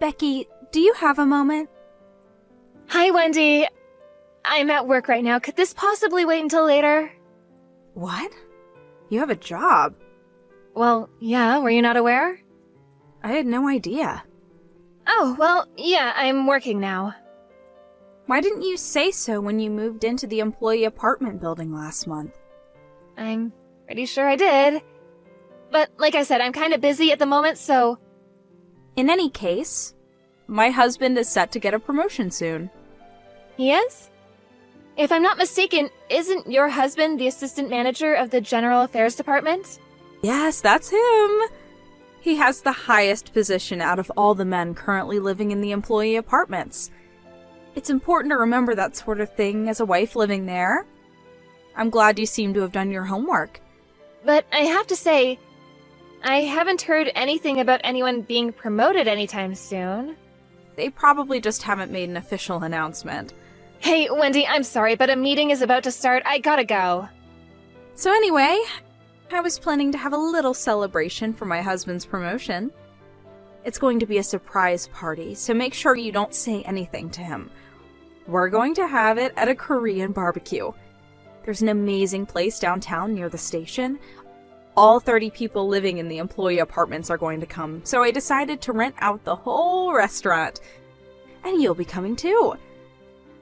Becky, do you have a moment? Hi, Wendy. I'm at work right now. Could this possibly wait until later? What? You have a job? Well, yeah, were you not aware? I had no idea. Oh, well, yeah, I'm working now. Why didn't you say so when you moved into the employee apartment building last month? I'm pretty sure I did. But like I said, I'm kind of busy at the moment, so... In any case, my husband is set to get a promotion soon. He is? If I'm not mistaken, isn't your husband the assistant manager of the General Affairs Department? Yes, that's him. He has the highest position out of all the men currently living in the employee apartments. It's important to remember that sort of thing as a wife living there. I'm glad you seem to have done your homework. But I have to say, I haven't heard anything about anyone being promoted anytime soon. They probably just haven't made an official announcement. Hey, Wendy, I'm sorry, but a meeting is about to start. I gotta go. So anyway, I was planning to have a little celebration for my husband's promotion. It's going to be a surprise party, so make sure you don't say anything to him. We're going to have it at a Korean barbecue. There's an amazing place downtown near the station. All 30 people living in the employee apartments are going to come, so I decided to rent out the whole restaurant. And you'll be coming too.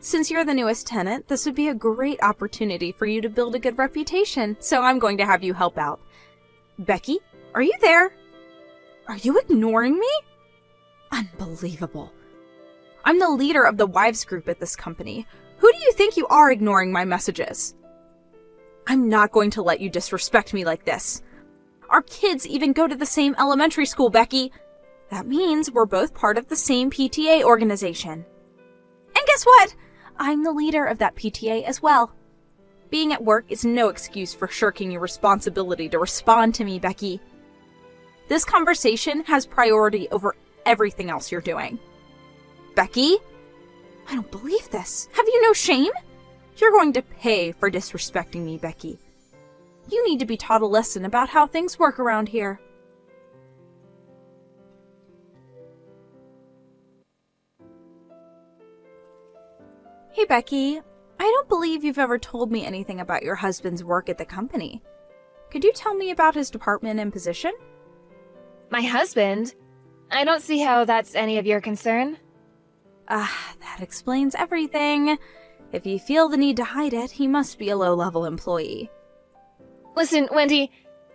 Since you're the newest tenant, this would be a great opportunity for you to build a good reputation, so I'm going to have you help out. Becky, are you there? Are you ignoring me? Unbelievable. I'm the leader of the wives group at this company. Who do you think you are ignoring my messages? I'm not going to let you disrespect me like this. Our kids even go to the same elementary school, Becky. That means we're both part of the same PTA organization. And guess what? I'm the leader of that PTA as well. Being at work is no excuse for shirking your responsibility to respond to me, Becky. This conversation has priority over everything else you're doing. Becky? I don't believe this. Have you no shame? You're going to pay for disrespecting me, Becky. You need to be taught a lesson about how things work around here. Hey, Becky. I don't believe you've ever told me anything about your husband's work at the company. Could you tell me about his department and position? My husband? I don't see how that's any of your concern. That explains everything. If you feel the need to hide it, he must be a low-level employee. Listen, Wendy,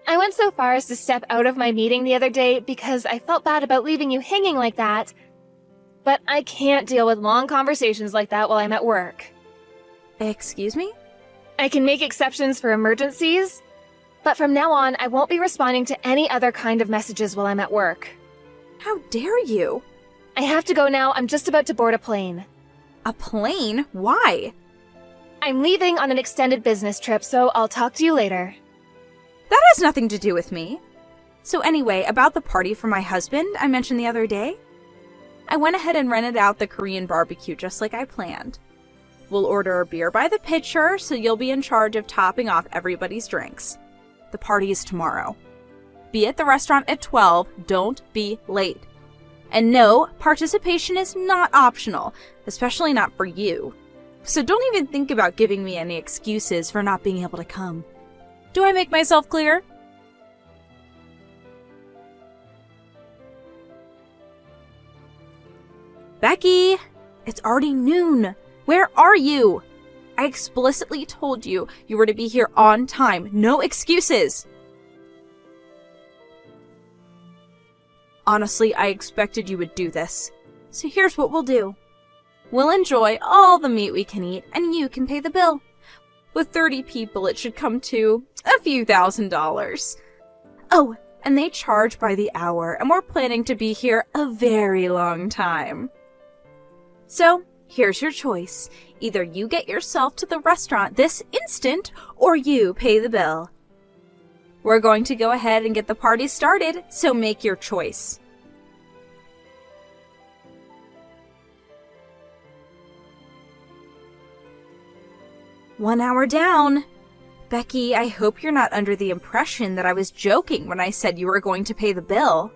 I went so far as to step out of my meeting the other day because I felt bad about leaving you hanging like that. But I can't deal with long conversations like that while I'm at work. Excuse me? I can make exceptions for emergencies, but from now on, I won't be responding to any other kind of messages while I'm at work. How dare you? I have to go now. I'm just about to board a plane. A plane? Why? I'm leaving on an extended business trip, so I'll talk to you later. That has nothing to do with me. So anyway, about the party for my husband I mentioned the other day, I went ahead and rented out the Korean barbecue just like I planned. We'll order beer by the pitcher, so you'll be in charge of topping off everybody's drinks. The party is tomorrow. Be at the restaurant at 12, don't be late. And no, participation is not optional, especially not for you. So don't even think about giving me any excuses for not being able to come. Do I make myself clear? Becky, it's already noon. Where are you? I explicitly told you you were to be here on time. No excuses. Honestly, I expected you would do this. So here's what we'll do. We'll enjoy all the meat we can eat, and you can pay the bill. With 30 people, it should come to a few $1,000s. Oh, and they charge by the hour, and we're planning to be here a very long time. So, here's your choice. Either you get yourself to the restaurant this instant, or you pay the bill. We're going to go ahead and get the party started, so make your choice. One hour down. Becky, I hope you're not under the impression that I was joking when I said you were going to pay the bill.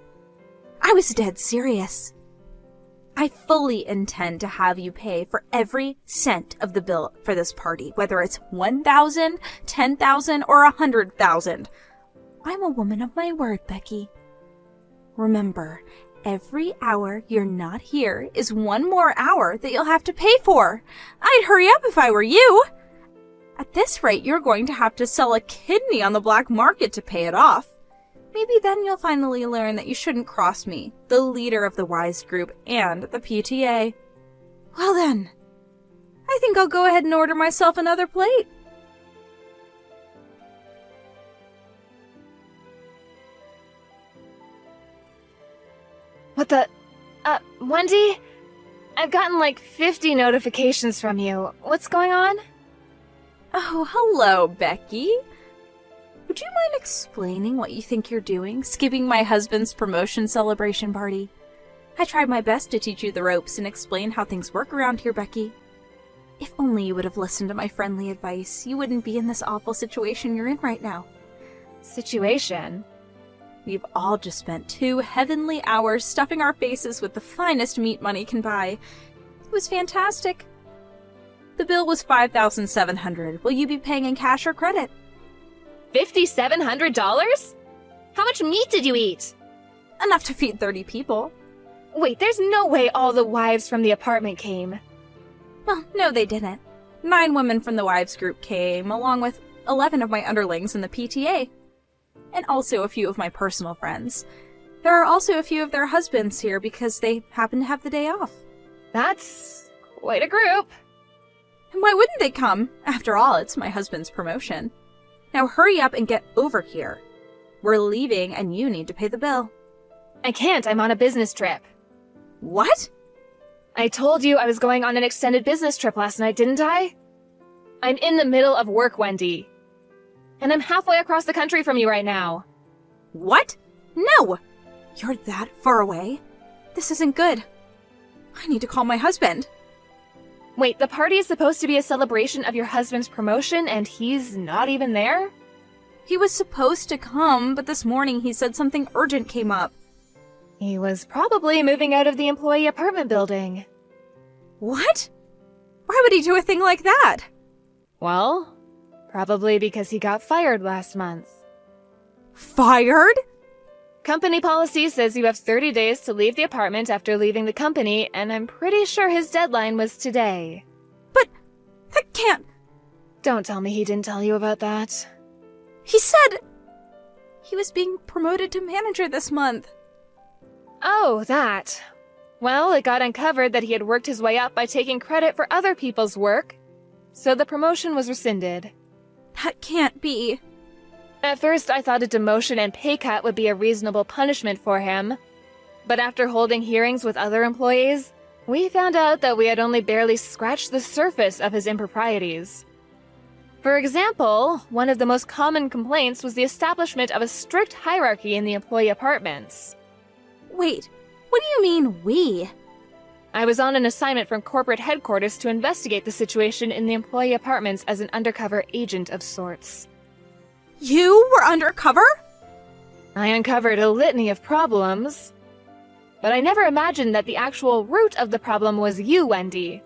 I was dead serious. I fully intend to have you pay for every cent of the bill for this party, whether it's 1,000, 10,000, or 100,000. I'm a woman of my word, Becky. Remember, every hour you're not here is one more hour that you'll have to pay for. I'd hurry up if I were you. At this rate, you're going to have to sell a kidney on the black market to pay it off. Maybe then you'll finally learn that you shouldn't cross me, the leader of the WISE group and the PTA. Well then, I think I'll go ahead and order myself another plate. What the? Wendy? I've gotten like 50 notifications from you. What's going on? Oh, hello, Becky. Would you mind explaining what you think you're doing, skipping my husband's promotion celebration party? I tried my best to teach you the ropes and explain how things work around here, Becky. If only you would have listened to my friendly advice, you wouldn't be in this awful situation you're in right now. Situation? We've all just spent 2 heavenly hours stuffing our faces with the finest meat money can buy. It was fantastic. The bill was $5,700. Will you be paying in cash or credit? $5,700? How much meat did you eat? Enough to feed 30 people. Wait, there's no way all the wives from the apartment came. Well, no, they didn't. 9 women from the wives group came, along with 11 of my underlings in the PTA. And also a few of my personal friends. There are also a few of their husbands here because they happen to have the day off. That's quite a group. And why wouldn't they come? After all, it's my husband's promotion. Now hurry up and get over here. We're leaving and you need to pay the bill. I can't, I'm on a business trip. What? I told you I was going on an extended business trip last night, didn't I? I'm in the middle of work, Wendy. And I'm halfway across the country from you right now. What? No! You're that far away? This isn't good. I need to call my husband. Wait, the party is supposed to be a celebration of your husband's promotion and he's not even there? He was supposed to come, but this morning he said something urgent came up. He was probably moving out of the employee apartment building. What? Why would he do a thing like that? Well, probably because he got fired last month. Fired? Company policy says you have 30 days to leave the apartment after leaving the company, and I'm pretty sure his deadline was today. But that can't... Don't tell me he didn't tell you about that. He said he was being promoted to manager this month. Oh, that. Well, it got uncovered that he had worked his way up by taking credit for other people's work, so the promotion was rescinded. That can't be. At first, I thought a demotion and pay cut would be a reasonable punishment for him. But after holding hearings with other employees, we found out that we had only barely scratched the surface of his improprieties. For example, one of the most common complaints was the establishment of a strict hierarchy in the employee apartments. Wait, what do you mean, we? I was on an assignment from corporate headquarters to investigate the situation in the employee apartments as an undercover agent of sorts. You were undercover? I uncovered a litany of problems. But I never imagined that the actual root of the problem was you, Wendy.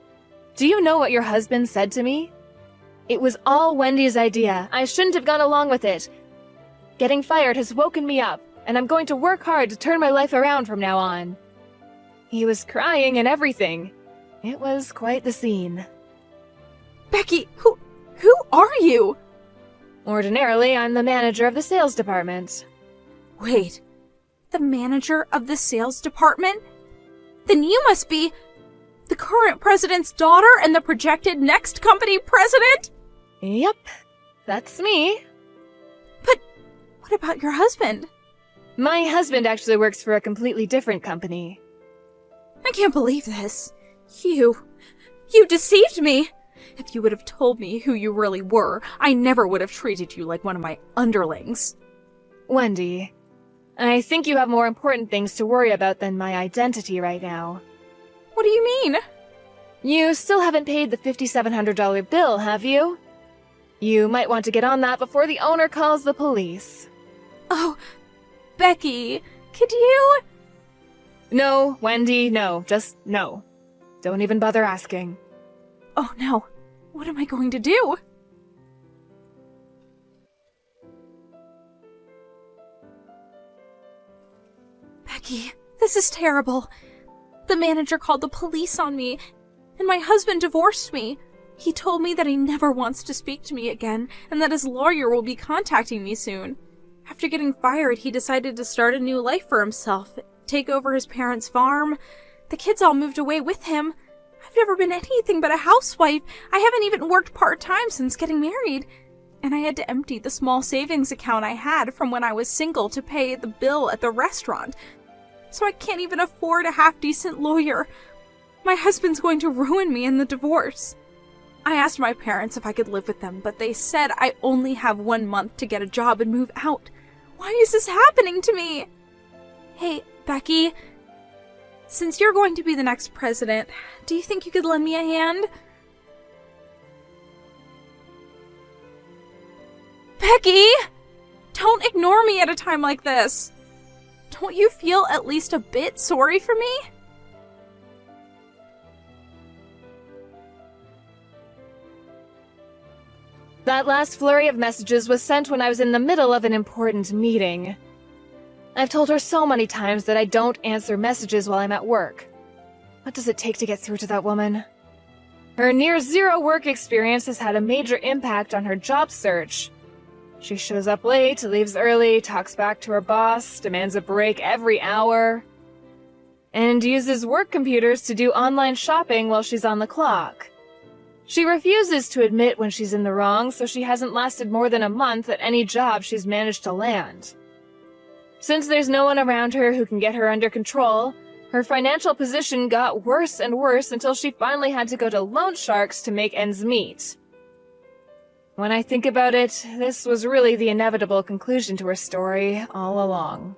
Do you know what your husband said to me? It was all Wendy's idea. I shouldn't have gone along with it. Getting fired has woken me up, and I'm going to work hard to turn my life around from now on. He was crying and everything. It was quite the scene. Becky, who are you? Ordinarily, I'm the manager of the sales department. Wait, the manager of the sales department? Then you must be the current president's daughter and the projected next company president? Yep, that's me. But what about your husband? My husband actually works for a completely different company. I can't believe this. You deceived me. If you would have told me who you really were, I never would have treated you like one of my underlings. Wendy, I think you have more important things to worry about than my identity right now. What do you mean? You still haven't paid the $5,700 bill, have you? You might want to get on that before the owner calls the police. Oh, Becky, could you? No, Wendy, no. Just no. Don't even bother asking. Oh no, what am I going to do? Becky, this is terrible. The manager called the police on me, and my husband divorced me. He told me that he never wants to speak to me again, and that his lawyer will be contacting me soon. After getting fired, he decided to start a new life for himself, take over his parents' farm. The kids all moved away with him. I've never been anything but a housewife. I haven't even worked part-time since getting married. And I had to empty the small savings account I had from when I was single to pay the bill at the restaurant. So I can't even afford a half-decent lawyer. My husband's going to ruin me in the divorce. I asked my parents if I could live with them, but they said I only have 1 month to get a job and move out. Why is this happening to me? Hey, Becky, since you're going to be the next president, do you think you could lend me a hand? Becky! Don't ignore me at a time like this. Don't you feel at least a bit sorry for me? That last flurry of messages was sent when I was in the middle of an important meeting. I've told her so many times that I don't answer messages while I'm at work. What does it take to get through to that woman? Her near-zero work experience has had a major impact on her job search. She shows up late, leaves early, talks back to her boss, demands a break every hour, and uses work computers to do online shopping while she's on the clock. She refuses to admit when she's in the wrong, so she hasn't lasted more than a month at any job she's managed to land. Since there's no one around her who can get her under control, her financial position got worse and worse until she finally had to go to loan sharks to make ends meet. When I think about it, this was really the inevitable conclusion to her story all along.